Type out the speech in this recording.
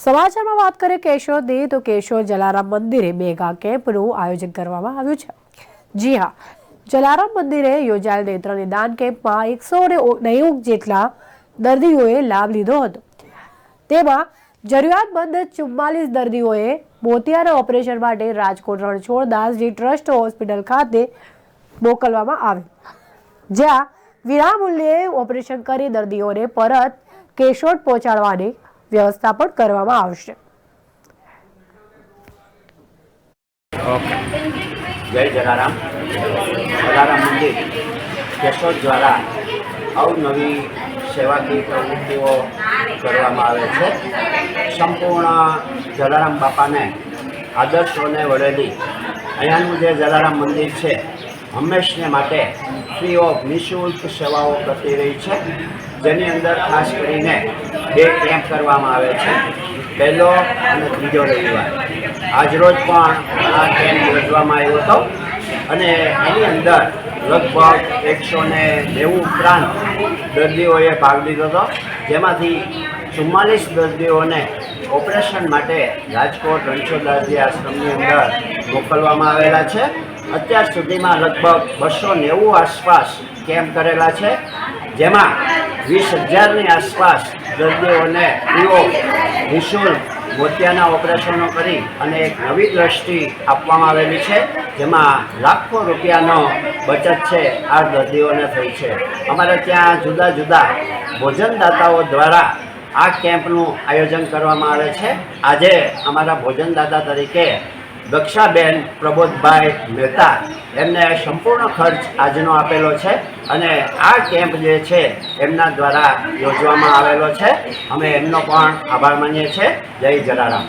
સમાચારમાં વાત કરીએ કેશોદની તો કેશોદ જલારામ મંદિરે મેગા કેમ્પનું આયોજન કરવામાં આવ્યું છે। જી હા, જલારામ મંદિરે યોજાયેલ નેત્ર નિદાન કેમ્પમાં 190 જેટલા દર્દીઓએ લાભ લીધો હતો। તેમાં જરૂરિયાતમંદ 44 દર્દીઓએ મોતિયાના ઓપરેશન માટે રાજકોટ રણછોડદાસજી ટ્રસ્ટ હોસ્પિટલ ખાતે મોકલવામાં આવ્યા, જ્યાં વિનામૂલ્યે ઓપરેશન કરી દર્દીઓને પરત કેશોદ પહોંચાડવાની વ્યવસ્થા પણ કરવામાં આવશે। જય જલારામ। જલારામ મંદિર કેશોદ દ્વારા અવનવી સેવાકીય પ્રવૃત્તિઓ કરવામાં આવે છે। સંપૂર્ણ જલારામ બાપાને આદર્શોને વળેલી અહીંયાનું જે જલારામ મંદિર છે હંમેશને માટે ફ્રી ઓફ નિઃશુલ્ક સેવાઓ કરતી રહી છે, જેની અંદર ખાસ કરીને 2 કેમ્પ કરવામાં આવે છે, પહેલો અને ત્રીજો રવિવાર। આજરોજ પણ આ કેમ્પ યોજવામાં આવ્યો હતો અને એની અંદર લગભગ 190 ઉપરાંત દર્દીઓએ ભાગ લીધો હતો, જેમાંથી 44 દર્દીઓને ઓપરેશન માટે રાજકોટ રણછોડદાસજી આશ્રમની અંદર મોકલવામાં આવેલા છે। અત્યાર સુધીમાં લગભગ 290 આસપાસ કેમ્પ કરેલા છે, જેમાં 20,000ની આસપાસ દર્દીઓને નિઃશુલ્ક મોતિયાના ઓપરેશનો કરી અને એક નવી દ્રષ્ટિ આપવામાં આવેલી છે, જેમાં લાખો રૂપિયાનો બચત છે આ દર્દીઓને થઈ છે। અમારે ત્યાં જુદા જુદા ભોજનદાતાઓ દ્વારા આ કેમ્પનું આયોજન કરવામાં આવે છે। આજે અમારા ભોજનદાતા તરીકે દક્ષાબેન પ્રબોધભાઈ મહેતા એમને સંપૂર્ણ ખર્ચ આજનો આપેલો છે અને આ કેમ્પ જે છે એમના દ્વારા યોજવામાં આવેલો છે। અમે એમનો પણ આભાર માનીએ છીએ। જય જલારામ।